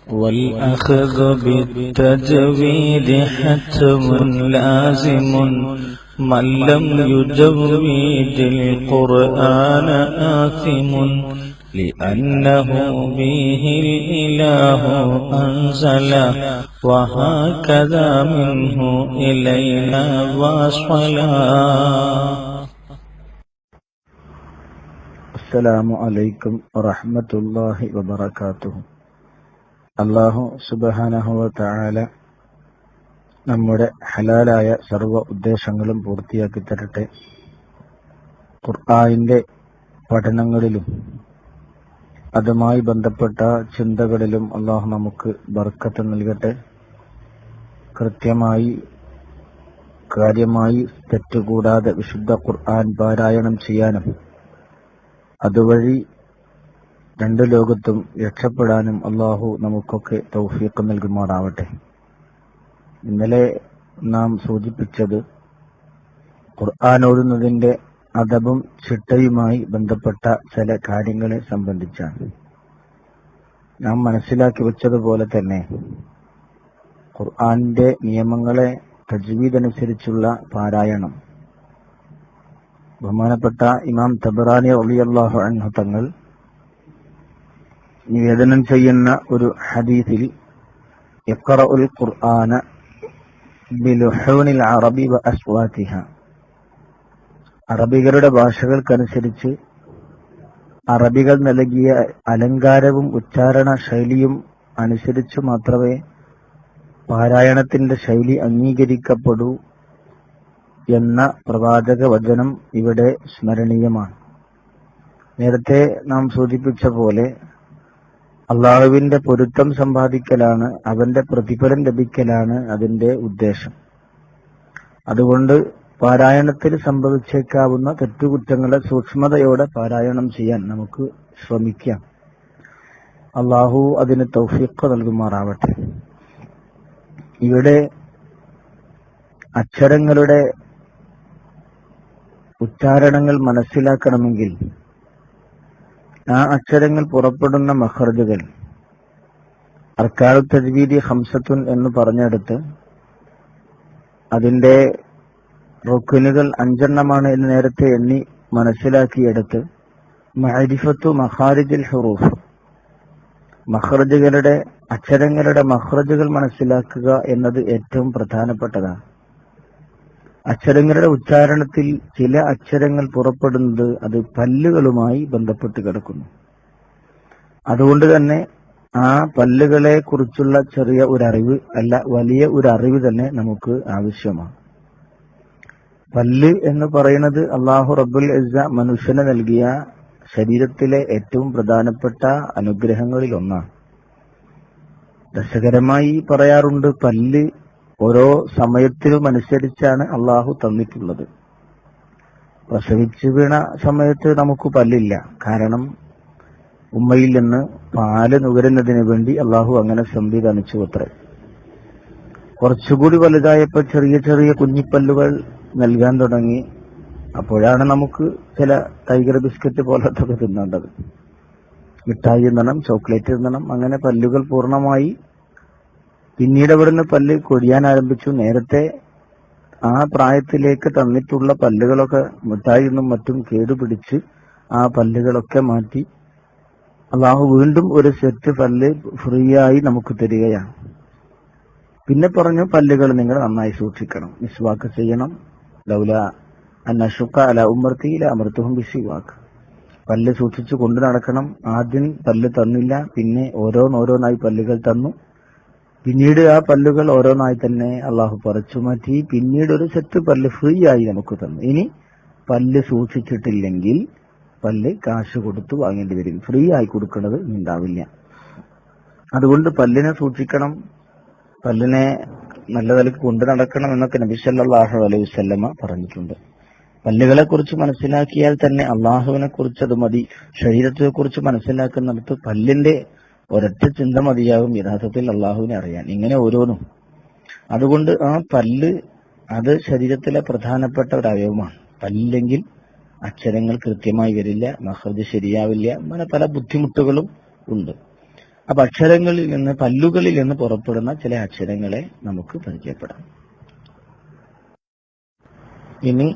والأخذ بالتجويد حتم لازم من لم يجوid القرآن آثم لأنه به الإله أنزل وهكذا منه إلينا وصلا. السلام عليكم ورحمة الله وبركاته. അല്ലാഹു സുബ്ഹാനഹു വ തആല നമ്മുടെ ഹലാലായ സർവ്വ ഉദ്ദേശങ്ങളും പൂർത്തിയാക്കി തരട്ടെ. ഖുർആനിന്റെ പഠനങ്ങളിലും അതുമായി ബന്ധപ്പെട്ട ചിന്തകളിലും അല്ലാഹു നമുക്ക് ബർക്കത്ത് നൽകട്ടെ. കൃത്യമായി കാര്യമായി തെറ്റുകൂടാതെ വിശുദ്ധ ഖുർആൻ പാരായണം ചെയ്യാനും അതുവഴി രണ്ട് ലോകത്തും രക്ഷപ്പെടാനും അല്ലാഹു നമുക്കൊക്കെ തൗഫീഖ് നൽകുമാറാവട്ടെ. ഇന്നലെ നാം സൂചിപ്പിച്ചത് ഖുർആൻ ഓതുന്നതിന്റെ അദബും ചിട്ടയുമായി ബന്ധപ്പെട്ട ചില കാര്യങ്ങളെ സംബന്ധിച്ചാണ്. നാം മനസ്സിലാക്കി വെച്ചതുപോലെ തന്നെ ഖുർആനിന്റെ നിയമങ്ങളെ തജ്വീദ് അനുസരിച്ചുള്ള പാരായണം ബഹുമാനപ്പെട്ട ഇമാം തബറാനി റളിയല്ലാഹു അൻഹു തങ്ങൾ നിവേദനം ചെയ്യുന്ന ഒരു ഹദീസിൽ ഇഖ്റഉൽ ഖുർആന ബിലുഹൂനിൽ അറബി വ അസ്വാതിഹ, അറബികളുടെ ഭാഷകൾക്കനുസരിച്ച് അറബികൾ നൽകിയ അലങ്കാരവും ഉച്ചാരണ ശൈലിയും അനുസരിച്ച് മാത്രമേ പാരായണത്തിന്റെ ശൈലി അംഗീകരിക്കപ്പെടൂ എന്ന പ്രവാചക വചനം ഇവിടെ സ്മരണീയമാണ്. നേരത്തെ നാം സൂചിപ്പിച്ച പോലെ അള്ളാഹുവിന്റെ പൊരുത്തം സമ്പാദിക്കലാണ്, അവന്റെ പ്രതിഫലം ലഭിക്കലാണ് അതിന്റെ ഉദ്ദേശം. അതുകൊണ്ട് പാരായണത്തിൽ സംഭവിച്ചേക്കാവുന്ന തെറ്റുകുറ്റങ്ങളെ സൂക്ഷ്മതയോടെ പാരായണം ചെയ്യാൻ നമുക്ക് ശ്രമിക്കാം. അള്ളാഹു അതിന് തൗഫീഖ് നൽകുമാറാവട്ടെ. ഇവിടെ അക്ഷരങ്ങളുടെ ഉച്ചാരണങ്ങൾ മനസ്സിലാക്കണമെങ്കിൽ ആ അക്ഷരങ്ങൾ പുറപ്പെടുന്ന മഖ്റജുകൾ അർക്കാനു തജ്വീദി ഖംസത്തുൻ എന്ന് പറഞ്ഞെടുത്ത് അതിന്റെ റുക്നുകൾ 5 എണ്ണമാണ് എന്ന് നേരത്തെ എണ്ണി മനസ്സിലാക്കിയെടുത്ത് മഅരിഫത്തു മഖാരിജിൽ ഹുറൂഫ്, മഖ്റജുകളുടെ അക്ഷരങ്ങളുടെ മഖ്റജുകൾ മനസ്സിലാക്കുക എന്നത് ഏറ്റവും പ്രധാനപ്പെട്ടതാണ്. അക്ഷരങ്ങളുടെ ഉച്ചാരണത്തിൽ ചില അക്ഷരങ്ങൾ പുറപ്പെടുന്നത് അത് പല്ലുകളുമായി ബന്ധപ്പെട്ട് കിടക്കുന്നു. അതുകൊണ്ട് തന്നെ ആ പല്ലുകളെ കുറിച്ചുള്ള ചെറിയ ഒരറിവ് അല്ല, വലിയ ഒരു അറിവ് തന്നെ നമുക്ക് ആവശ്യമാണ്. പല്ല് എന്ന് പറയുന്നത് അല്ലാഹു റബ്ബുൽ ഇസ്സ മനുഷ്യന് നൽകിയ ശരീരത്തിലെ ഏറ്റവും പ്രധാനപ്പെട്ട അനുഗ്രഹങ്ങളിൽ ഒന്നാണ്. രസകരമായി പറയാറുണ്ട്, പല്ല് ഓരോ സമയത്തിനും അനുസരിച്ചാണ് അള്ളാഹു തന്നിട്ടുള്ളത്. പ്രസവിച്ചു വീണ സമയത്ത് നമുക്ക് പല്ലില്ല, കാരണം ഉമ്മയിൽ നിന്ന് പാല് നുകരുന്നതിന് വേണ്ടി അള്ളാഹു അങ്ങനെ സംവിധാനിച്ചു അത്രേ. കുറച്ചുകൂടി വലുതായപ്പോൾ ചെറിയ ചെറിയ കുഞ്ഞിപ്പല്ലുകൾ നൽകാൻ തുടങ്ങി. അപ്പോഴാണ് നമുക്ക് ചില ടൈഗർ ബിസ്ക്കറ്റ് പോലത്തൊക്കെ തിന്നേണ്ടത്. മിഠായി തിന്നണം, ചോക്ലേറ്റ് തിന്നണം, അങ്ങനെ പല്ലുകൾ പൂർണ്ണമായി. പിന്നീട് അവിടുന്ന് പല്ല് കൊഴിയാൻ ആരംഭിച്ചു. നേരത്തെ ആ പ്രായത്തിലേക്ക് തന്നിട്ടുള്ള പല്ലുകളൊക്കെ മിഠായി നിന്നും മറ്റും കേടുപിടിച്ച് ആ പല്ലുകളൊക്കെ മാറ്റി അള്ളാഹു വീണ്ടും ഒരു സെറ്റ് പല്ല് ഫ്രീ ആയി നമുക്ക് തരികയാണ്. പിന്നെ പറഞ്ഞു, പല്ലുകൾ നിങ്ങൾ നന്നായി സൂക്ഷിക്കണം, മിസ്വാക്ക് ചെയ്യണം. ലൗല അന്നഷുക്ക അല ഉമ്മർത്തി അമർത്തുഹും ബിസിവാക്ക്, പല്ല് സൂക്ഷിച്ചു കൊണ്ടു നടക്കണം. ആദ്യം പല്ല് തന്നില്ല, പിന്നെ ഓരോന്നോരോന്നായി പല്ലുകൾ തന്നു. പിന്നീട് ആ പല്ലുകൾ ഓരോന്നായി തന്നെ അള്ളാഹു പറിച്ചു മാറ്റി. പിന്നീട് ഒരു സെറ്റ് പല്ല് ഫ്രീ ആയി നമുക്ക് തന്നു. ഇനി പല്ല് സൂക്ഷിച്ചിട്ടില്ലെങ്കിൽ പല്ല് കാശ് കൊടുത്തു വാങ്ങേണ്ടി വരും, ഫ്രീ ആയി കൊടുക്കുന്നത് ഉണ്ടാവില്ല. അതുകൊണ്ട് പല്ലിനെ സൂക്ഷിക്കണം, പല്ലിനെ നല്ല നിലയ്ക്ക് കൊണ്ടു നടക്കണം എന്നൊക്കെ നബി സല്ലല്ലാഹു അലൈഹി വസല്ലമ പറഞ്ഞിട്ടുണ്ട്. പല്ലുകളെ കുറിച്ച് മനസ്സിലാക്കിയാൽ തന്നെ അള്ളാഹുവിനെ കുറിച്ച് അത് മതി. ശരീരത്തെ കുറിച്ച് മനസ്സിലാക്കുന്നിടത്ത് പല്ലിന്റെ ഒരൊറ്റ ചിന്ത മതിയാകും യഥാർത്ഥത്തിൽ അള്ളാഹുവിനെ അറിയാൻ. ഇങ്ങനെ ഓരോന്നും. അതുകൊണ്ട് ആ പല്ല് അത് ശരീരത്തിലെ പ്രധാനപ്പെട്ട ഒരു അവയവമാണ്. പല്ലില്ലെങ്കിൽ അക്ഷരങ്ങൾ കൃത്യമായി വരില്ല, മഖ്റജ് ശരിയാവില്ല, അങ്ങനെ പല ബുദ്ധിമുട്ടുകളും ഉണ്ട്. അപ്പൊ അക്ഷരങ്ങളിൽ നിന്ന്, പല്ലുകളിൽ നിന്ന് പുറപ്പെടുന്ന ചില അക്ഷരങ്ങളെ നമുക്ക് പരിചയപ്പെടാം. ഇനി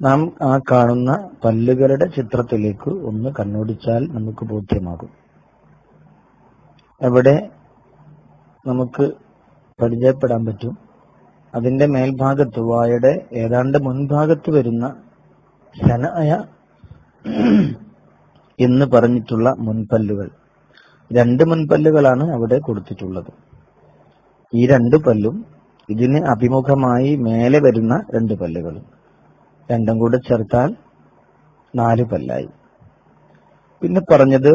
നാം ആ കാണുന്ന പല്ലുകളുടെ ചിത്രത്തിലേക്ക് ഒന്ന് കണ്ണോടിച്ചാൽ നമുക്ക് ബോധ്യമാകും. അവിടെ നമുക്ക് പരിചയപ്പെടാൻ പറ്റും, അതിന്റെ മേൽഭാഗത്ത്, വായയുടെ ഏതാണ്ട് മുൻഭാഗത്ത് വരുന്ന സനായ എന്ന് പറഞ്ഞിട്ടുള്ള മുൻപല്ലുകൾ, 2 മുൻപല്ലുകളാണ് അവിടെ കൊടുത്തിട്ടുള്ളത്. ഈ 2 പല്ലും ഇതിന് അഭിമുഖമായി മേലെ വരുന്ന 2 പല്ലുകളും, രണ്ടും കൂടെ ചേർത്താൽ 4 പല്ലായി. പിന്നെ പറഞ്ഞത്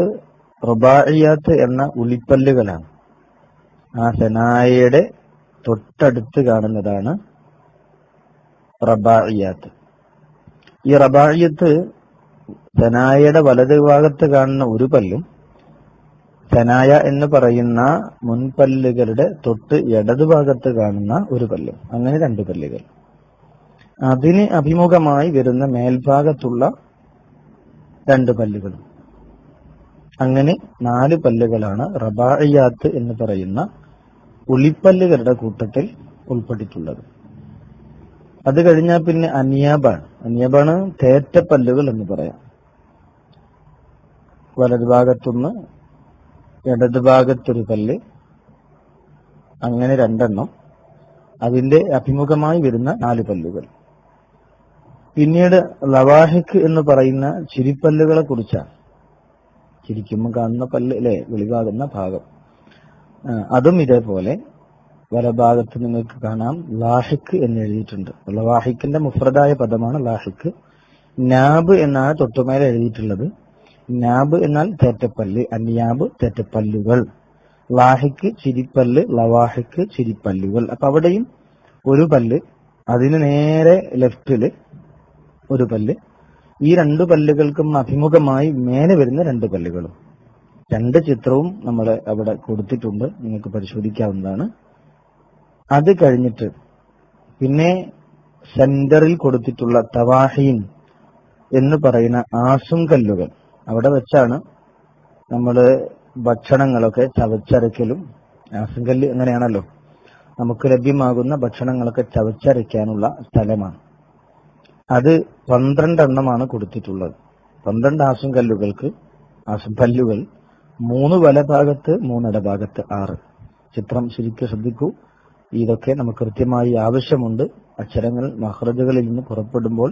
റുബാഇയാത്ത് എന്ന ഉളിപ്പല്ലുകളാണ്. ആ സനായയുടെ തൊട്ടടുത്ത് കാണുന്നതാണ് റബാഇയാത്ത്. ഈ റബാഇയത്ത് സനായയുടെ വലതുഭാഗത്ത് കാണുന്ന ഒരു പല്ലും സനായ എന്ന് പറയുന്ന മുൻപല്ലുകളുടെ തൊട്ട് ഇടതുഭാഗത്ത് കാണുന്ന ഒരു പല്ലും, അങ്ങനെ 2 പല്ലുകൾ. അതിന് അഭിമുഖമായി വരുന്ന മേൽഭാഗത്തുള്ള 2 പല്ലുകളും, അങ്ങനെ 4 പല്ലുകളാണ് റബാഇയാത്ത് എന്ന് പറയുന്ന ഉളിപ്പല്ലുകളുടെ കൂട്ടത്തിൽ ഉൾപ്പെട്ടിട്ടുള്ളത്. അത് കഴിഞ്ഞാൽ പിന്നെ അനിയാബാണ് തേറ്റപ്പല്ലുകൾ എന്ന് പറയാം. വലതുഭാഗത്തുനിന്ന് ഇടതുഭാഗത്തൊരു പല്ല്, അങ്ങനെ 2 എണ്ണം, അതിന്റെ അഭിമുഖമായി വരുന്ന 4 പല്ലുകൾ. പിന്നീട് ലവാഹിക് എന്ന് പറയുന്ന ചിരിപ്പല്ലുകളെ കുറിച്ചാണ്. ചിരിക്കുമ്പോൾ കാണുന്ന പല്ല് അല്ലെ, വെളിവാകുന്ന ഭാഗം. അതും ഇതേപോലെ വലഭാഗത്ത് നിങ്ങൾക്ക് കാണാം ലാഹിക് എന്ന് എഴുതിയിട്ടുണ്ട്. ലവാഹിക്കിന്റെ മുഫ്രദായ പദമാണ് ലാഹിക്. നാബ് എന്നാണ് തൊട്ടുമേലെ എഴുതിയിട്ടുള്ളത്. നാബ് എന്നാൽ തേറ്റപ്പല്ല്, അനിയാബ് തേറ്റപ്പല്ലുകൾ, ലാഹിക്ക് ചിരിപ്പല്ല്, ലവാഹിക്ക് ചിരിപ്പല്ലുകൾ. അപ്പൊ അവിടെയും ഒരു പല്ല്, അതിന് നേരെ ലെഫ്റ്റില് ഒരു പല്ല്, ഈ 2 പല്ലുകൾക്കും അഭിമുഖമായി മേലെ വരുന്ന 2 പല്ലുകളും. 2 ചിത്രവും നമ്മൾ അവിടെ കൊടുത്തിട്ടുണ്ട്, നിങ്ങൾക്ക് പരിശോധിക്കാവുന്നതാണ്. അത് കഴിഞ്ഞിട്ട് പിന്നെ സെന്ററിൽ കൊടുത്തിട്ടുള്ള തവാഹീൻ എന്ന് പറയുന്ന ആസുംകല്ലുകൾ, അവിടെ വെച്ചാണ് നമ്മൾ ഭക്ഷണങ്ങളൊക്കെ ചവച്ചരയ്ക്കലും. ആസുംകല്ല് അങ്ങനെയാണല്ലോ, നമുക്ക് ലഭ്യമാകുന്ന ഭക്ഷണങ്ങളൊക്കെ ചവച്ചരയ്ക്കാനുള്ള സ്ഥലമാണ്. അത് 12 എണ്ണമാണ് കൊടുത്തിട്ടുള്ളത്. 12 ആസുംകല്ലുകൾക്ക്, ആസുംപല്ലുകൾ, 3 വലഭാഗത്ത് 3 ഇടഭാഗത്ത് 6. ചിത്രം ശരിക്കും ശ്രദ്ധിക്കൂ. ഇതൊക്കെ നമുക്ക് കൃത്യമായി ആവശ്യമുണ്ട്. അക്ഷരങ്ങൾ മഖ്റജുകളിൽ നിന്ന് പുറപ്പെടുമ്പോൾ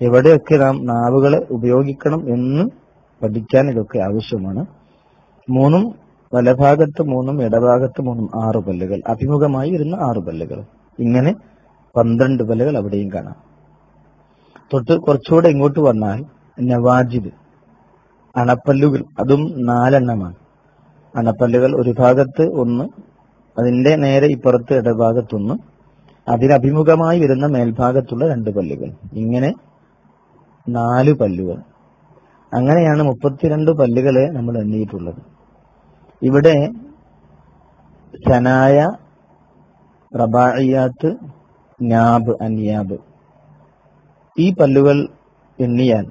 എവിടെയൊക്കെ നാം നാവുകളെ ഉപയോഗിക്കണം എന്ന് പഠിക്കാൻ ഇതൊക്കെ ആവശ്യമാണ്. 3 വലഭാഗത്ത് 3 ഇടഭാഗത്ത് 3, 6 പല്ലുകൾ, അഭിമുഖമായി വരുന്ന 6 പല്ലുകൾ. ഇങ്ങനെ 12 പല്ലുകൾ അവിടെയും കാണാം. തൊട്ട് കുറച്ചുകൂടെ ഇങ്ങോട്ട് വന്നാൽ നവാജിദ്, അണപ്പല്ലുകൾ, അതും 4 എണ്ണമാണ്. അണപ്പല്ലുകൾ ഒരു ഭാഗത്ത് 1, അതിന്റെ നേരെ ഇപ്പുറത്ത് ഇടഭാഗത്തൊന്ന്, അതിനഭിമുഖമായി വരുന്ന മേൽഭാഗത്തുള്ള 2 പല്ലുകൾ, ഇങ്ങനെ 4 പല്ലുകൾ. അങ്ങനെയാണ് 32 പല്ലുകളെ നമ്മൾ എണ്ണിയിട്ടുള്ളത്. ഇവിടെ സനായ, റബാഇയാത്ത്, നാബ്, അനിയാബ്, ഈ പല്ലുകൾ എണ്ണിയാൽ,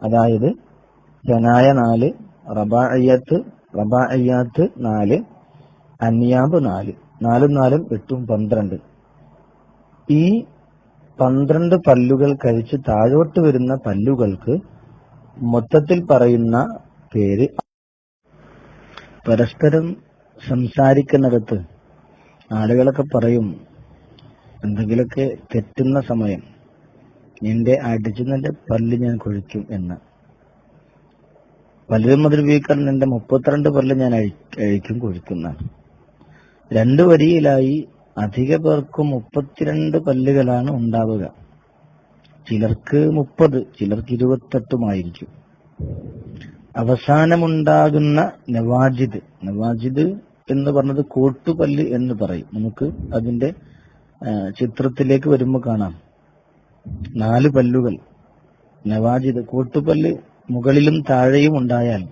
അതായത് സനായ 4, റബാഇയാത്ത് 4, അനിയാബ് 4, 4 4 8 12. ഈ 12 പല്ലുകൾ കഴിച്ച് താഴോട്ട് വരുന്ന പല്ലുകൾക്ക് മൊത്തത്തിൽ പറയുന്ന പേര്. പരസ്പരം സംസാരിക്കുന്നിടത്ത് ആളുകളൊക്കെ പറയും, എന്തെങ്കിലുമൊക്കെ തെറ്റുന്ന സമയം, നിന്റെ അടിച്ചതിന്റെ പല്ല് ഞാൻ കൊഴിക്കും എന്ന്. പലരും അതിൽ ഉപയോഗിക്കാൻ എന്റെ 32 പല്ല് ഞാൻ അഴിക്കും, കൊഴിക്കുന്നതാണ്. 2 വരിയിലായി അധിക പേർക്കും 32 പല്ലുകളാണ് ഉണ്ടാവുക. ചിലർക്ക് 30, ചിലർക്ക് 28 അവസാനമുണ്ടാകുന്ന നവാജിദ് എന്ന് പറഞ്ഞത് കോട്ടുപല്ല് എന്ന് പറയും. നമുക്ക് അതിന്റെ ചിത്രത്തിലേക്ക് വരുമ്പോൾ കാണാം 4 പല്ലുകൾ. നവാജിദ്, കോട്ടുപല്ല് മുകളിലും താഴെയും ഉണ്ടായാൽ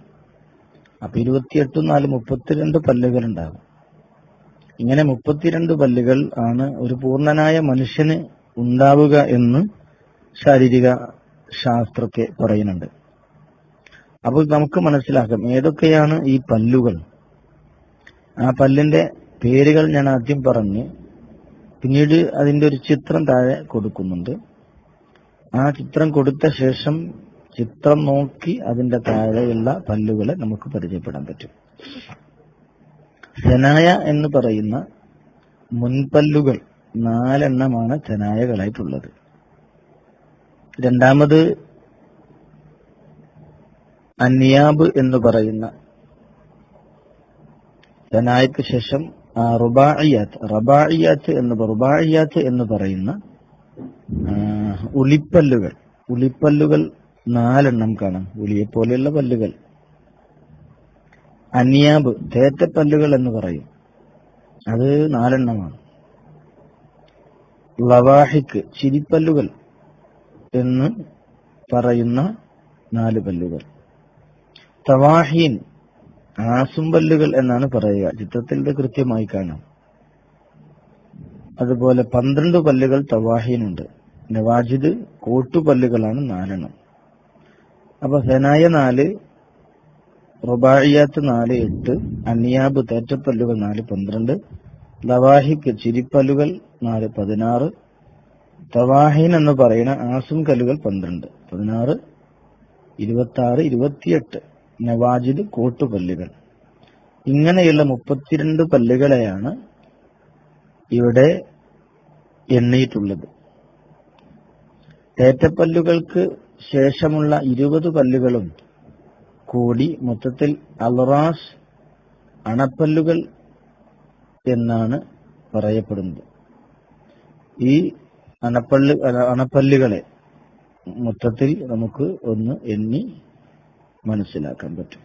അപ്പൊ 28 4 32 പല്ലുകൾ ഉണ്ടാകും. ഇങ്ങനെ 32 പല്ലുകൾ ആണ് ഒരു പൂർണ്ണനായ മനുഷ്യന് ഉണ്ടാവുക എന്ന് ശാരീരിക ശാസ്ത്രത്തെ പറയുന്നുണ്ട്. അപ്പോൾ നമുക്ക് മനസ്സിലാക്കാം ഏതൊക്കെയാണ് ഈ പല്ലുകൾ. ആ പല്ലിന്റെ പേരുകൾ ഞാൻ ആദ്യം പറഞ്ഞ് പിന്നീട് അതിന്റെ ഒരു ചിത്രം താഴെ കൊടുക്കുന്നുണ്ട്. ആ ചിത്രം കൊടുത്ത ശേഷം ചിത്രം നോക്കി അതിന്റെ താഴെയുള്ള പല്ലുകളെ നമുക്ക് പരിചയപ്പെടാൻ പറ്റും. സനായ എന്ന് പറയുന്ന മുൻപല്ലുകൾ 4 എണ്ണമാണ് സനായകളായിട്ടുള്ളത്. രണ്ടാമത് അന്യാബ് എന്ന് പറയുന്ന സനായക്ക് ശേഷം റുബാഇയാത്ത് എന്ന് പറയുന്ന ഉളിപ്പല്ലുകൾ 4 എണ്ണം കാണാം. ഉളിയെ പോലെയുള്ള പല്ലുകൾ. അന്യാബ് തേറ്റപ്പല്ലുകൾ എന്ന് പറയും, അത് 4 എണ്ണമാണ്. ലവാഹിക്ക് ചിരിപ്പല്ലുകൾ എന്ന് പറയുന്ന 4 പല്ലുകൾ. തവാഹീൻ ആസുംപല്ലുകൾ എന്നാണ് പറയുക, ചിത്രത്തിൽ ഇത് കൃത്യമായി കാണാം. അതുപോലെ 12 പല്ലുകൾ തവാഹീനുണ്ട്. നവാജിദ് കോട്ടുപല്ലുകളാണ് 4 എണ്ണം. അപ്പൊ സനായ 4, റുബാഇയാത്ത് 4 8, അനിയാബ് തേറ്റപ്പല്ലുകൾ 4 12, ലവാഹിക്ക് ചിരിപ്പല്ലുകൾ 4 16, തവാഹീൻ എന്ന് പറയുന്ന ആസും കല്ലുകൾ 12 16 26 28, നവാജിദ് കോട്ടുപല്ലുകൾ. ഇങ്ങനെയുള്ള 32 പല്ലുകളെയാണ് ഇവിടെ എണ്ണിയിട്ടുള്ളത്. തേറ്റപ്പല്ലുകൾക്ക് ശേഷമുള്ള 20 പല്ലുകളും കൂടി മൊത്തത്തിൽ അൽറാസ് അണപ്പല്ലുകൾ എന്നാണ് പറയപ്പെടുന്നത്. ഈ അണപ്പല്ലുകളെ മൊത്തത്തിൽ നമുക്ക് ഒന്ന് എണ്ണി മനസ്സിലാക്കാൻ പറ്റും.